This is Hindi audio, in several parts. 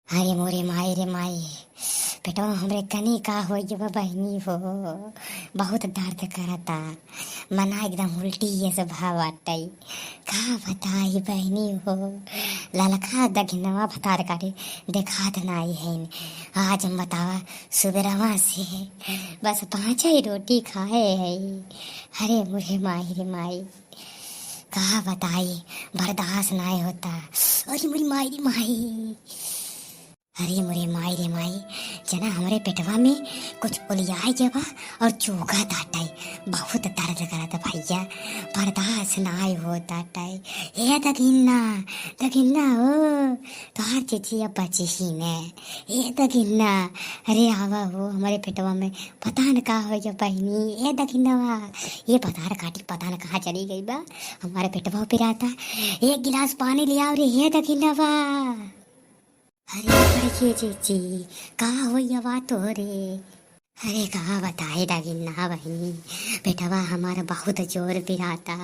अरे मोरे माई रे माई, पेटवा हमरे कनी का हो जब बहनी हो। बहुत दर्द करता, मना एकदम उल्टी ये सब भाव आटई। का बताई बहनी हो, ललका दघिनवा भतार काटे देखात नाई है। आज हम बतावा सुबेरवा से बस 5 ही रोटी खाए है। अरे मोरे माई रे माई, का बताई, बर्दाश्त नाई होता। अरे मोरी माई रे माई, अरे मोरे माई रे माई, जना हमारे पेटवा में कुछ उलियाई जबा और चोखा ताटाई। बहुत दर्द करत भैया, बर्दाश्त नाई हो ताटाई। हे दगिन्ना, दगिन्ना हो, तोहार चीची अब बची ही ने। हे दगिन्ना, अरे आवा हो हमारे पेटवा में, पता न का हो जब बहनी। हे दगिन्नवा, ये पतार काटी पता न कहाँ चली गई बा, हमारे पेटवा पिराता। एक गिलास पानी ले आओ रे हे दगिन्नवा। अरे बड़की चीची, का होइया बात हो रे। अरे कहा बताए डागिन्ना बहनी, बेटवा हमारा बहुत जोर पिराता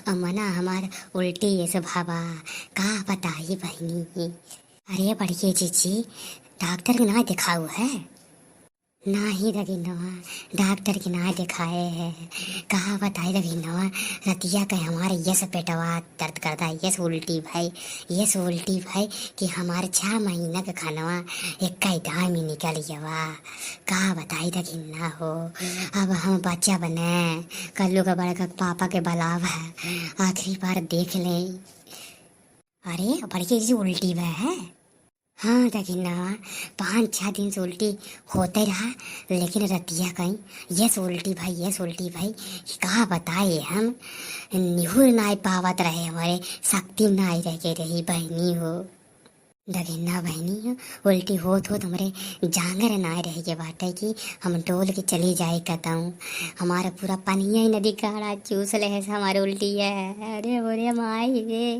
और मना हमारा उल्टी ये सब हवा। का बताई बहनी। अरे बड़की चीची, डॉक्टर के ना दिखाऊ है? ना ही रविनवा, डॉक्टर के ना दिखाए है। कहा बताए रविनवा, रतिया कहे हमारे यस पेटवा दर्द करता है, यस उल्टी भाई, यस उल्टी भाई कि हमारे 6 महीना का खानवा एक का दाम ही निकल गया। कहा बताई रखिना हो, अब हम बच्चा बने, कल्लू का बड़ा का पापा के बलाव है, आखिरी बार देख लें। अरे बड़ी चीज उल्टी वह है। हाँ दगिना, 5-6 दिन से उल्टी होते रहा, लेकिन रतिया कहीं यस उल्टी भाई, यस उल्टी भाई। कहा बताए हम, निहुर नाई पावत रहे, हमारे शक्ति नाई रह के रही बहनी हो। दगिना बहनी, उल्टी होत हमारे जांगर नाई रह के बाटे कि हम डोल के चली जाए कहताऊँ। हमारा पूरा पनिया ही नदी काड़ा चूस ले है हमारे उल्टी है। अरे बोरे माई रे,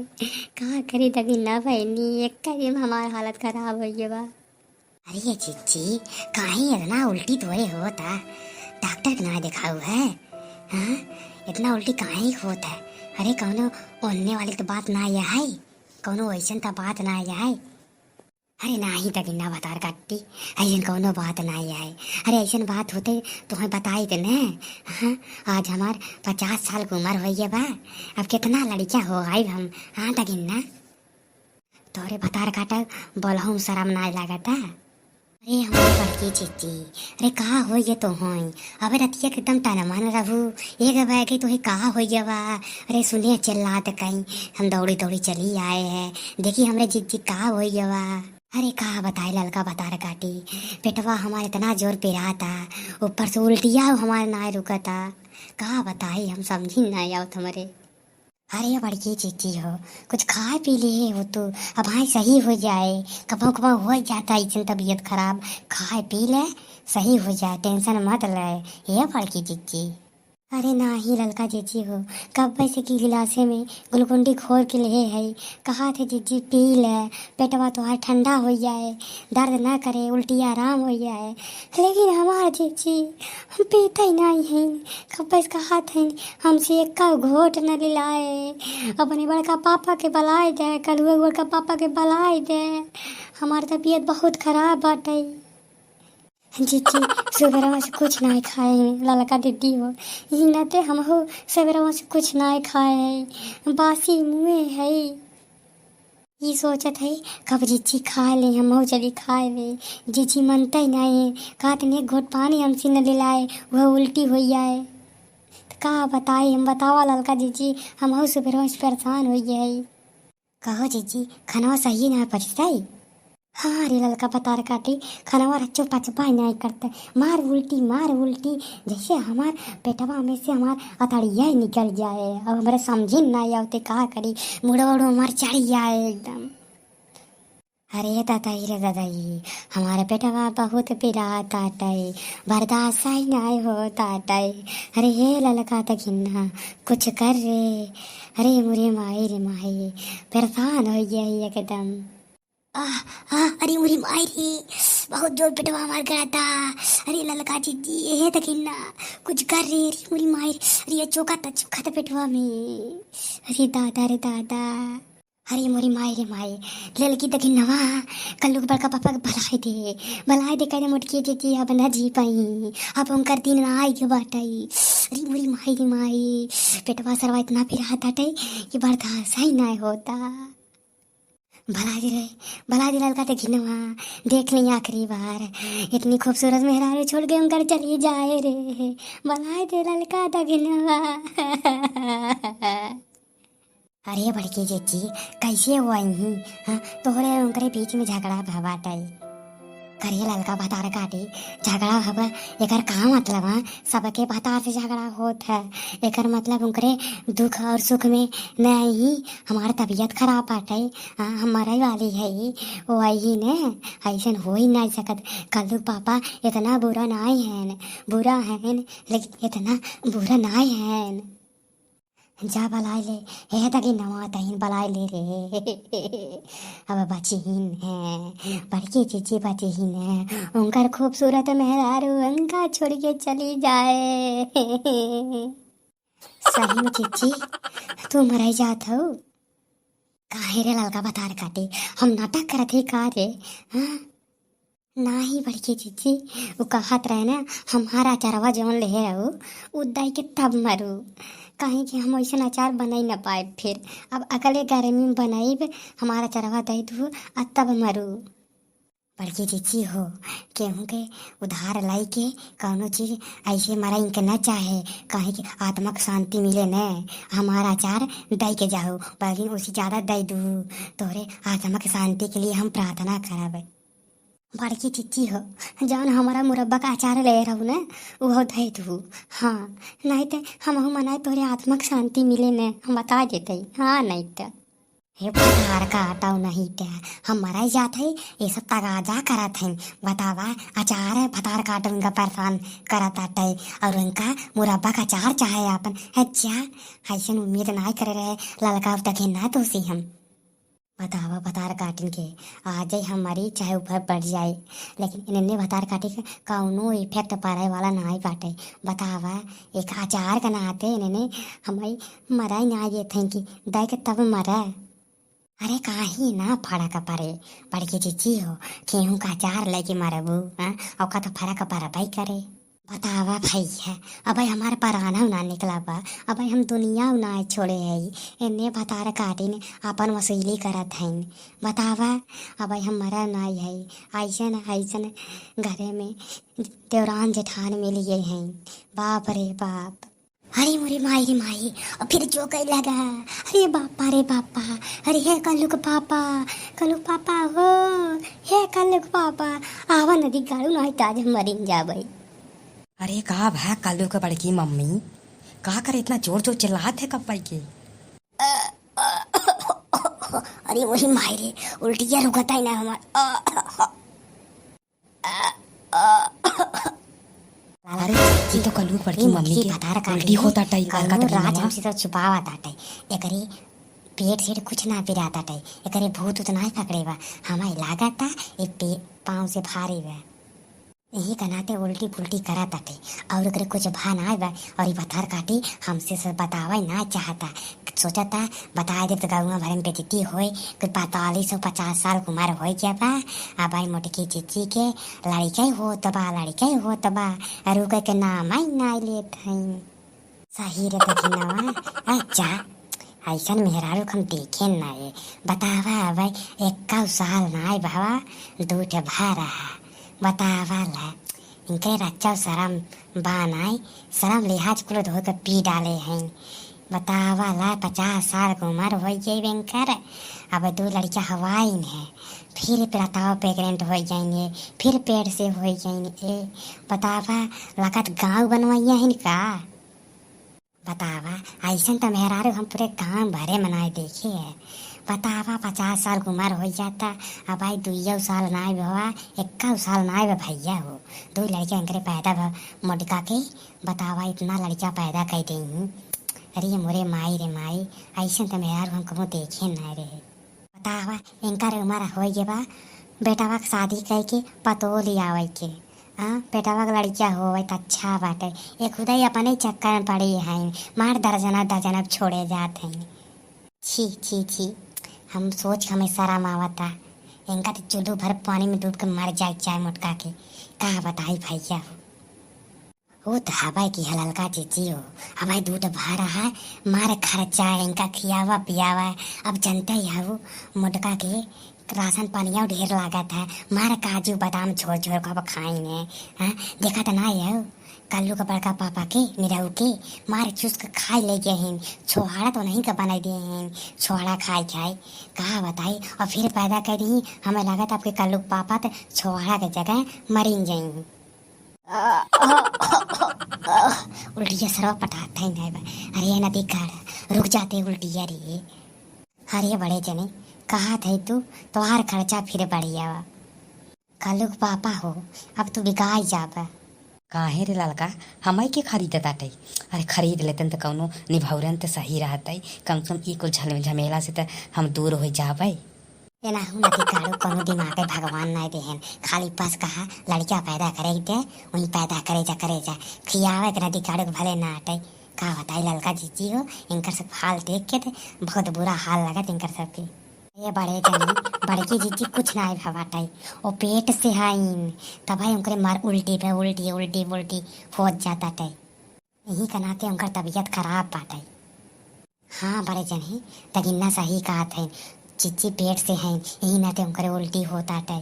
का करी दगिना बहनी, एक का दिन हमारा हालत खराब हो गया बा। अरे ये चिच्ची, काहे इतना उल्टी तोरे होता, डॉक्टर के ना दिखाऊ है? हाँ, इतना उल्टी काहे होता है? अरे कौनो ओन्ने वाली तो बात ना आया है, कौनो ऐसा तो बात ना आया है। अरे नाही दगिना बतार काटी, ऐसा कौनो बात नहीं है। अरे ऐसा बात होते तो हमें बताई दे ने। हाँ, आज हमार 50 साल की उम्र हो गई बा, अब कितना लड़कियां हो गई हम। हाँ दगिना, तोरे बतार काटा बोलहूँ शर्म ना लागता। अरे हमारी बड़की चीची, अरे कहा हो ये तो हो, अबे रतिया के एकदम टन मन रहू, एक बैग तो ही कहा हो गया बा। अरे सुनिए चिल्लाते कहीं, हम दौड़ी दौड़ी चली आए हैं, देखी हमरे जीजी कहा हो गया बा। अरे कहा बताए ललका बता रहा काटी, पेटवा हमारे इतना जोर पे रहा था, ऊपर से उल्टिया हमारे ना रुका था। कहा बताई, हम समझी ना आओ तुम्हारे। अरे बड़की चीची हो, कुछ खा पी लिए हो तो अब हाँ सही हो जाए। कभी कभी हो जाता है इतनी तबीयत खराब, खाए पी ले सही हो जाए, टेंशन मत ले। ये बड़की चीची, अरे ना ही ललका जीजी हो, कब पैसे की गिलासे में ग्लूकोन खोर के लिए है, कहा थे जीजी पी ले, पेटवा तो हाथ ठंडा हो जाए, दर्द ना करे, उल्टी आराम हो जाए। लेकिन हमारा जीजी हम पीते ही नहीं हैं, कब पैसे कहा थे हमसे एक का घोट न लिलाए, अपने बड़का पापा के बलाए दे, कल हुए बड़का पापा के बलाए दे। हमारी तबीयत बहुत खराब बाटे जीजी, सुबह से कुछ नहीं खाए हैं, ललका दीदी हो यही नाते हम हो सवेरा से कुछ नहीं खाए हैं, बासी मुँह है। ये सोचत है कब जीजी खा ले, हम हो चली खाए ले, जीजी मनता ही नहीं है, कहते एक घोट पानी हमसे न लिलाए वह उल्टी हो जाए। तो का बताई, हम बतावा ललका जीजी, हम हो सुबह से परेशान हो गए। कहो जीजी, खाना सही ना पचता। हाँ रे ललका पतार काटी, खाना चुपा चुपा नहीं करते, मार उल्टी, जैसे हमार पेटवा में से हमार अतड़िया ही निकल जाए। अब हमारे समझी नहीं आते कहा करी, मुड़ो उड़ो हमार चढ़ जाए एकदम। अरे दादाई रे दादाई, हमारे पेटवा बहुत पिरा ताटाई, बर्दाश्त ही नहीं हो ताटाई। अरे हे ललका तकिन्ना, कुछ कर रे। अरे मुरे माई रे माई, परेशान हो गया एकदम। अरे मुरी मायरी, बहुत जोर पेटवा मार गया था। अरे ललका जीजी ये तकिन्ना, कुछ कर रे। अरे मुरी मायरी, अरे चोखा था पेटवा में। अरे दादा रे दादा। अरे मोरी माई रे माई, लड़की तक नवा कल्लू के बड़का पापा के भलाई दे कहे मोटकी चीची अब न जी पाई, अब उनकर दिन आई के बाटई। अरे मोरी माई रे माई, पेटवा सरवा इतना फिर हटाटई कि बर्दाश्त ही नहीं होता। भला दे लड़का तक नवा देख ली आखिरी बार, इतनी खूबसूरत मेहरारू छोड़ के उनकर चली जाए रे, भला दे लड़का तक नवा। अरे बड़की चीची कैसे हुआ ही, हाँ तोहरे उनकरे बीच में झगड़ा भवाटई, करिए ललका भतार काटी झगड़ा हवा। एकर का मतलब? हाँ सबके भतार से झगड़ा होत है, एकर मतलब उनकरे दुख और सुख में नहीं हमार तबीयत खराब बाटे। हाँ हम मरई वाली है वो आई ने, ऐसा हो ही नहीं सकत। कल्लू पापा इतना बुरा नहीं है, बुरा है लेकिन इतना बुरा नहीं है। जा बलाई ले, हे तकी नवा तहीन बलाई ले रे। अब बचीन है बड़की चीची, बचीन है उनकर खूबसूरत मेहरारू उनका छोड़ के चली जाए। सही में चीची तू मरई जात हो काहे रे ललका बतार काटे, हम नाटक करत ही का रे? हाँ नाही बड़की चीची, वो कहत रहे ना हमारा अचारवा जौन ले रहो उदाई के तब मरू, कहीं कि हम वैसे अचार बनाई न पाए। फिर अब अगले गर्मी में बनाई हमारा चरवा दई दू तब मरू। बड़की चीची हो केहू के उधार लाई के कौनो चीज ऐसे मरा इनके न चाहे, कहीं कि आत्मा को शांति मिले न। हमारा अचार दई के जाओ बल्कि उसी ज़्यादा दई दू, तोरे आत्मा की शांति के लिए हम प्रार्थना करब। बड़की चीची हो जौन हमारा मुरब्बा का अचार ले रहू ना वो दे दू। हाँ नहीं तो हम मनाए तोरे आत्मा की शांति मिले न, हम बता देते। हाँ नहीं तो हे भतार का आटाऊ नहीं तो हम मराई जात है, ये सब तगाजा करत हैं। बतावा अचार है भतार काट उनका परेशान करत आटे और उनका मुरब्बा का अचार चाहे अपन। अच्छा ऐसा उम्मीद नहीं करे रहे ललका तक ना तो उसी हम बतावा भतार काटिन के आ जाए हमारी चाहे ऊपर पड़ जाए, लेकिन इन्हें भतार काटे का कौनो इफेक्ट पड़े वाला नहीं बाटे। बतावा एक अचार का नाते इन्हें हमारी मरा ना ये थे कि देख तब मरा। अरे काहे ना फड़क पड़े बड़की चीची हो, केहू का अचार लेके मरबू हाँ और का तो फर्क पड़बे करे। बतावा भैया अब हमारे पराना ना निकला बा, अब हम दुनिया ना छोड़े है, इन्हें भतार काटी ने अपन वसूली करत हैं। बतावा अब हमारा नहीं है, ऐसन ऐसन घरे में देवरान जेठान मिलिए हैं, बाप रे बाप। अरे मोरी माई रे माई और फिर जो कही लगा, अरे बापा रे बापा, अरे हे कल्लू का पापा, कल्लू पापा हो, हे कल्लू का पापा आवा नदी गाड़ू नहीं ताज हम मरीन जाबई। अरे कहा भा कल्लू के बड़की मम्मी कहा करे इतना जोर जोर चिल्लात है कब के? अरे वही मायरे उल्टिया रुकता ही ना हमार। अरे ये तो कल्लू बड़की मम्मी के उल्टी होता टाई लड़का तो राज हमसे तो छुपावा टाई, एकरी पेट से कुछ ना पिराता टाई, एकरे भूत उतना ही पकड़े बा, हमारी लागत था ये पाँव से भारी बा, यही कनाते उल्टी पुल्टी करा ताटे और अगर कुछ भा ना बा और भतार काटी हमसे सब बतावा ना चाहता, सोचा था बता दे तो गाँव भर में बेटी होए कुछ 45-50 साल की उम्र हो गया बा। अब भाई मोटकी चीची के लड़का ही हो तबा, लड़का ही हो तबा रुक के नाम ही ना लेते हैं। सही रे तकिनवा अच्छा ऐसा मेहरारू हम देखे ना ये। बतावा भाई 21 साल ना बाबा दूठ भा रहा, बतावा ला इनके रच्चा शर्म बनाए शर्म लिहाज कुल धो के पी डाले हैं। बतावा ला 50 साल की उम्र हो गई बैंकर, अब 2 लड़कियां हवाई है, फिर बतावा प्रेगनेंट हो जाएंगे, फिर पेट से हो जाएंगे। बतावा लगत गाँव बनवाइया है का? बतावा ऐसा तो मेहरारू हम पूरे गाँव भरे मनाए देखे है। बतावा 50 साल की उम्र हो जाता, अब भाई 2 साल ना भवा 21 साल ना भैया हो, 2 लड़कियां इनके पैदा मोटिका के। बतावा इतना लड़कियां पैदा कर दी। अरे मोरे माई रे माई ऐसा तो मेहरारू हम कबो देखे ना रे। बतावा इनका उम्र हो गए बा बेटावा के शादी करके पतो लियावे के, हाँ बेटावा के लड़कियां हो तो अच्छा बाटे, ये खुदा ही अपने चक्कर में पड़ी है, मार दर्जना दर्जना छोड़े जाते हैं। छी छी छी हम सोच के हमें शर्म आवता। इनका तो चुल्लू भर पानी में डूब के मर जाए चाय मोटका के। का बताई भैया वो तो हवाई की हलका चीची हो। हवाई दूध भर रहा है, मारे खर्चा है इनका खियावा पियावा। अब जनता ही है वो मोटका के राशन पानिया ढेर लागत है। मारे काजू बादाम छोड़ छोड़ के अब खाएंगे। हाँ देखा तो ना है कल्लू का बड़का पापा के निरहू के मारे चूस के खाई ले गए हैं। छोहाड़ा तो नहीं का बना दिए हैं। छोहाड़ा खाए खाए कहा बताई और फिर पैदा कर दी। हमें लगा था आपके कल्लू पापा तो छोहाड़ा की जगह मरीन जाएंगे। उल्टिया सरवा पटाता ही नहीं। अरे नदी काढ़ रुक जाते उल्टिया रे। अरे बड़े जने कहा थे तू तुम्हार खर्चा फिर बढ़िया वा। कल्लू पापा हो अब तू बिगाई जाबा। काहे रे ललका हमाई के खरीदत आटे। अरे खरीद लेतन तो कौनो निभावरन तो सही रहते। कम से कम ई कुल झमेला से तो हम दूर हो जाबे। एनाहू नदी काढ़ू कोनो दिमाग भगवान नहीं देहन। खाली बस कहा लड़किया पैदा करे दे वही पैदा करे जा खियावे के नदी काढ़ू भले ना हटे। का बताई ललका जीजी हो इनकर सब हाल देख के थे बहुत बुरा हाल लगा इनकर सबके। ये बड़े जनी बड़की जीजी कुछ ना भवाटाई वो पेट से हाइन तब भाई उनके मार उल्टी पे उल्टी उल्टी उल्टी हो जाता टे। यही का नाते उनका तबीयत खराब पाटाई। हाँ बड़े जनी तगिन्ना सही कहा थे चिच्ची पेट से हैं यही नाते उनकर उल्टी होता टे।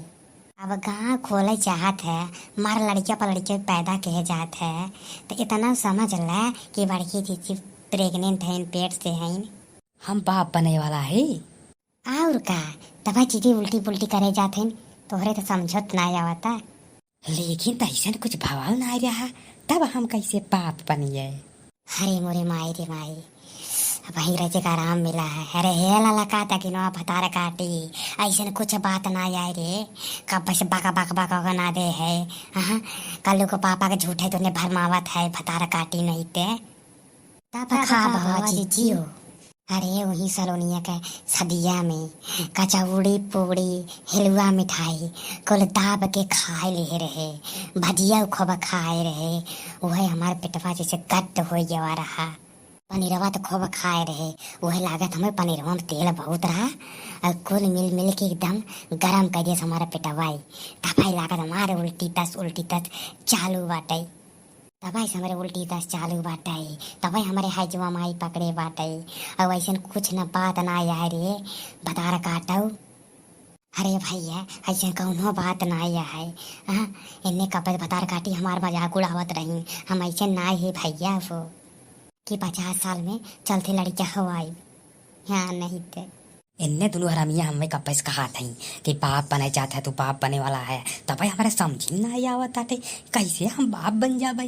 अब गाँव खोले चाहत है मार लड़किया पर लड़के पैदा कहे जात है तो इतना समझ ला कि बड़की चीची प्रेग्नेंट है पेट से हैं। हम बाप बने वाला है और का तब चीटी उल्टी पुल्टी करे जाते हैं तोहरे तो समझत ना आवता। लेकिन ऐसा कुछ भवाल ना रहा तब हम कैसे बाप बनिए। अरे मोरे माई रे माई वही रचे का आराम मिला है। अरे हे लाला का कि नो भतार काटी ऐसा कुछ बात ना आए रे। कब से बाका बाका बाका ना दे है। हाँ कल्लू को पापा के झूठे तो भरमावत है भतार काटी नहीं ते तब खा बाबा जीजी हो। अरे वही सलोनिया के सदिया में कचौड़ी पूड़ी हिलवा मिठाई कुल दाब के खाए ले रहे भजिया खूब खाए रहे। वही हमारे पेटवा जैसे गट्ट हो गया रहा। पनीरवा तो खूब खाए रहे वही लागत हमें पनीरवा में तेल बहुत रहा और कुल मिल के एकदम गरम कर दिया हमारा पेटवा। तबाई लागत हमारे उल्टी तस चालू बाटे। तबाई से हमारे उल्टी तस चालू बाटे। तबाई हमारे हाइजवा माई पकड़े बाटे और वैसे कुछ न बात ना आया रे बता काटो। अरे भैया ऐसे कौनो बात ना आया है। हाँ इन्हें कपड़े बतार काटी हमार मजाक उड़ावत रही। हम ऐसे ना ही भैया वो कि 50 साल में चलते लड़कियां हवाई। हाँ नहीं थे इन्ने दोनों हरामिया हमें कपस कहा थी कि बाप बने जाता है तो बाप बने वाला है तब हमारे समझी ना आवत आते कैसे हम बाप बन जाबे।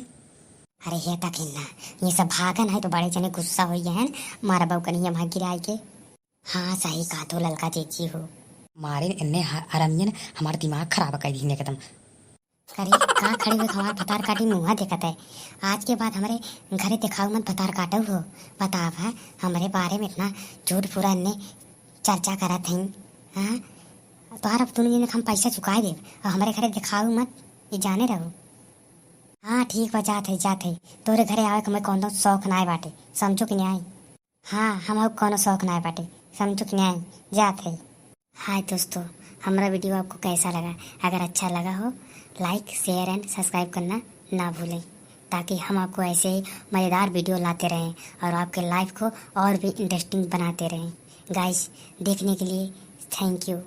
अरे ये तक ना ये सब भागन है तो बड़े जने गुस्सा हो गए हैं मारा बहू कन्हैया भाग गिराए के। हाँ सही कहा तो ललका चीची हो। मारे इन्ने हरामिया ने हमारा दिमाग खराब कर दी एकदम। अरे कहाँ खड़ी हुई हमारे पतार काटी मुँह देखत है। आज के बाद हमारे घरे दिखाओ मत पतार काटो हो। बताव है हमारे बारे में इतना झूठ पूरा इन्ने चर्चा करा थी। हाँ तो अब तुम हम पैसा चुकाए दे और हमारे घरे दिखाओ मत ये जाने रहो। हाँ ठीक बा जाते तोरे घरे आवे के मैं कौन शौक ना बाटे समझो कि नहीं। हाँ हम कोनो शौक ना बाटे समझो कि नहीं जाते। हाय दोस्तों हमारा वीडियो आपको कैसा लगा। अगर अच्छा लगा हो लाइक शेयर एंड सब्सक्राइब करना ना भूलें ताकि हम आपको ऐसे ही मज़ेदार वीडियो लाते रहें और आपके लाइफ को और भी इंटरेस्टिंग बनाते रहें। गाइस देखने के लिए थैंक यू।